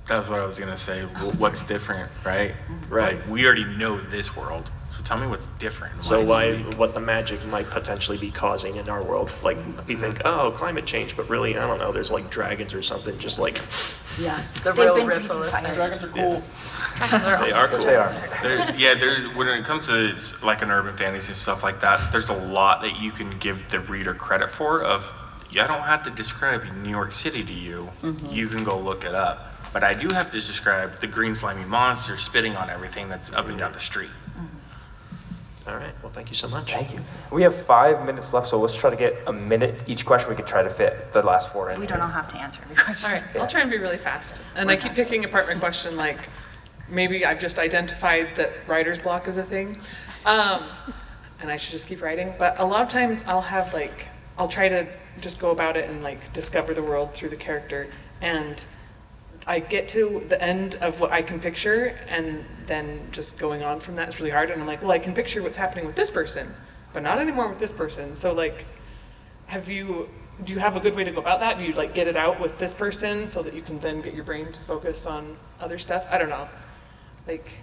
That's what I was gonna say. What's different, right? Right. Like, we already know this world, so tell me what's different. So Why is it what the magic might potentially be causing in our world. Like, we think, oh, climate change, but really, I don't know, there's like dragons or something, just like, Yeah, the They've real been ripple breathing effect. fire. Dragons are cool. they are cool. They are. There's when it comes to like an urban fantasy and stuff like that, there's a lot that you can give the reader credit for. I don't have to describe New York City to you. You can go look it up. But I do have to describe the green slimy monster spitting on everything that's up and down the street. All right, well, thank you so much. Thank you. We have 5 minutes left, so let's try to get a minute each question. We can try to fit the last 4 in. We don't all have to answer every question. All right, I'll try and be really fast. And I keep picking apart my question, like maybe I've just identified that writer's block is a thing, and I should just keep writing. But a lot of times I'll try to just go about it and like discover the world through the character, and I get to the end of what I can picture, and then just going on from that is really hard. And I'm like, well, I can picture what's happening with this person, but not anymore with this person. So like, do you have a good way to go about that? Do you like get it out with this person so that you can then get your brain to focus on other stuff? I don't know. Like,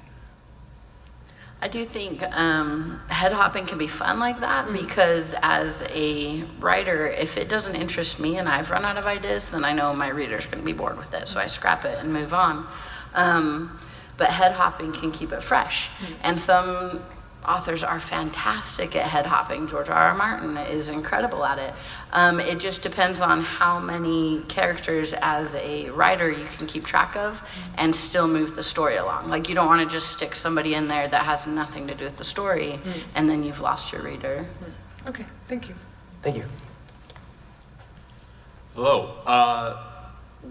I do think head hopping can be fun like that because as a writer, if it doesn't interest me and I've run out of ideas, then I know my reader's going to be bored with it, so I scrap it and move on. But head hopping can keep it fresh. And some authors are fantastic at head hopping. George R.R. Martin is incredible at it. It just depends on how many characters as a writer you can keep track of and still move the story along. Like, you don't want to just stick somebody in there that has nothing to do with the story and then you've lost your reader. okay, thank you. Thank you. Hello.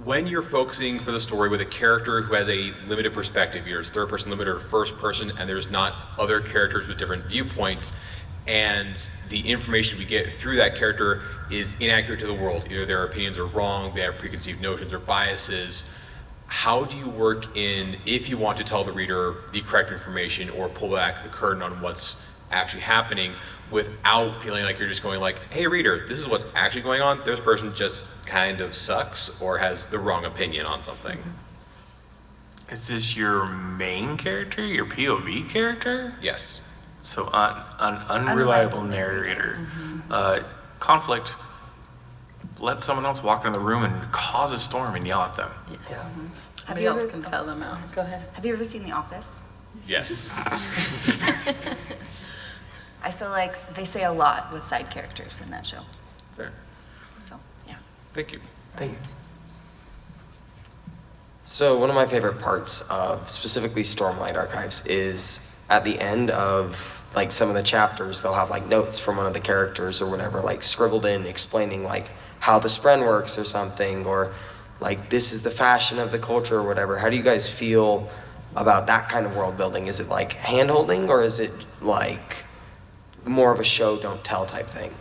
When you're focusing for the story with a character who has a limited perspective, either it's third person limited or first person, and there's not other characters with different viewpoints, and the information we get through that character is inaccurate to the world, either their opinions are wrong, they have preconceived notions or biases, how do you work in, if you want to tell the reader the correct information or pull back the curtain on what's actually happening without feeling like you're just going like, hey reader, this is what's actually going on, this person just kind of sucks or has the wrong opinion on something. Is this your main character, your POV character? Yes. So an unreliable narrator. Conflict, let someone else walk into the room and cause a storm and yell at them. Yes. Somebody else can tell them out. Go ahead. Have you ever seen The Office? Yes. I feel like they say a lot with side characters in that show. Fair. So, yeah. Thank you. Thank you. So one of my favorite parts of specifically Stormlight Archives is at the end of like some of the chapters, they'll have like notes from one of the characters or whatever, like scribbled in explaining like how the spren works or something, or like this is the fashion of the culture or whatever. How do you guys feel about that kind of world building? Is it like hand-holding or is it like more of a show don't tell type thing?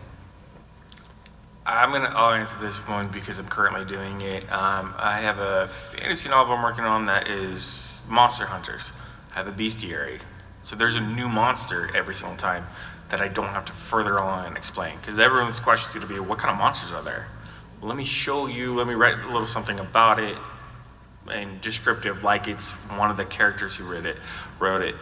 I'll answer this one because I'm currently doing it. I have a fantasy novel I'm working on that is monster hunters. I have a bestiary. So there's a new monster every single time that I don't have to further on and explain. Because everyone's question is going to be, what kind of monsters are there? Well, let me show you, let me write a little something about it and descriptive like it's one of the characters who wrote it.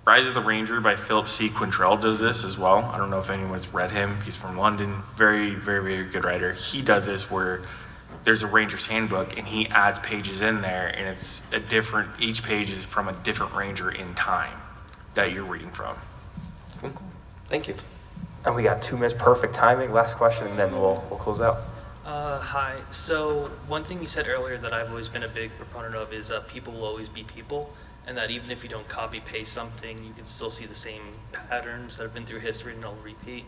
Rise of the Ranger by Philip C. Quintrell does this as well. I don't know if anyone's read him. He's from London. Very, very, very good writer. He does this where there's a Ranger's Handbook and he adds pages in there and it's a different, each page is from a different Ranger in time that you're reading from. Cool. Thank you. And we got 2 minutes, perfect timing. Last question and then we'll close out. Hi. So one thing you said earlier that I've always been a big proponent of is people will always be people. And that even if you don't copy paste something, you can still see the same patterns that have been through history and they'll repeat.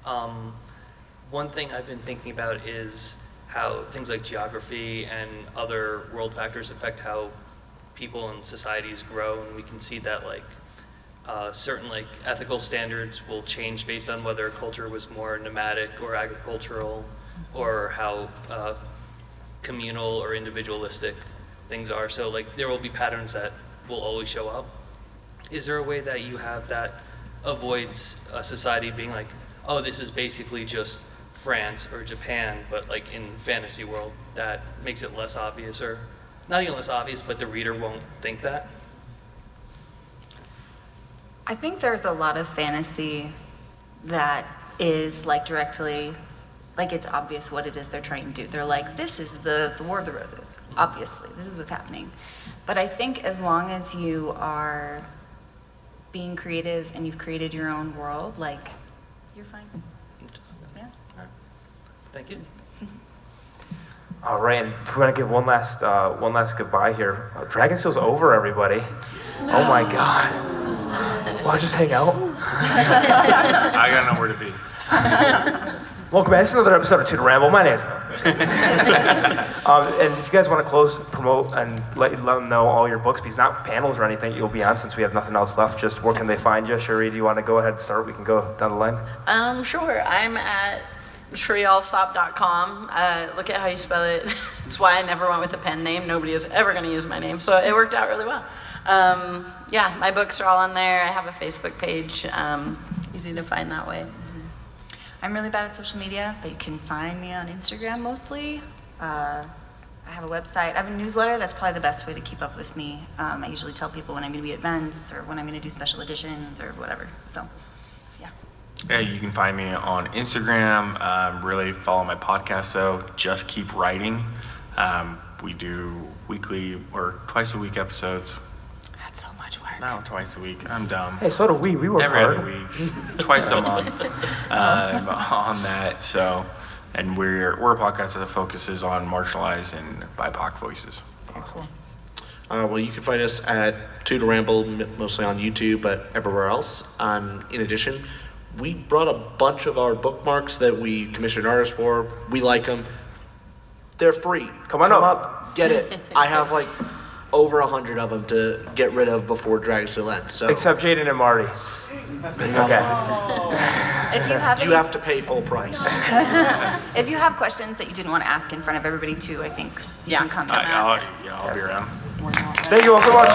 One thing I've been thinking about is how things like geography and other world factors affect how people and societies grow, and we can see that like certain like ethical standards will change based on whether a culture was more nomadic or agricultural, or how communal or individualistic things are. So like there will be patterns that will always show up. Is there a way that you have that avoids a society being like, oh, this is basically just France or Japan, but like in fantasy world, that makes it less obvious, or not even less obvious, but the reader won't think that? I think there's a lot of fantasy that is like directly, like it's obvious what it is they're trying to do. They're like, this is the War of the Roses. Obviously, this is what's happening. But I think as long as you are being creative and you've created your own world, like, you're fine. Yeah. Thank you. All right, and we're gonna give one last goodbye here. Dragonsteel's over, everybody. Oh my God. Wanna just hang out? I gotta know where to be. Welcome back. This is another episode of To Ramble. My name's and if you guys want to close, promote, and let them know all your books, because not panels or anything you'll be on, since we have nothing else left, just where can they find you? Cheree, do you want to go ahead and start? We can go down the line. Sure. I'm at ChereeAlsop.com. Look at how you spell it. It's why I never went with a pen name. Nobody is ever going to use my name, so it worked out really well. Yeah, my books are all on there. I have a Facebook page. Easy to find that way. I'm really bad at social media, but you can find me on Instagram mostly. I have a website. I have a newsletter. That's probably the best way to keep up with me. I usually tell people when I'm going to be at events or when I'm going to do special editions or whatever. So, yeah. Yeah, you can find me on Instagram. Really follow my podcast though. Just Keep Writing. We do weekly or twice a week episodes. That's so much work. No, twice a week. I'm dumb. Hey, so do we. We work Every hard. other week, twice a month on that. So, and we're a podcast that focuses on marginalized and BIPOC voices. Excellent. Well, you can find us at To Ramble, mostly on YouTube, but everywhere else. In addition, we brought a bunch of our bookmarks that we commissioned artists for. We like them. They're free. Come up, get it. I have like over 100 of them to get rid of before Dragonsteel ends. So Except Jaden and Marty. Okay. If you have you have to pay full price. If you have questions that you didn't want to ask in front of everybody too, I think you can come and ask. I'll be around. Thank you all so much.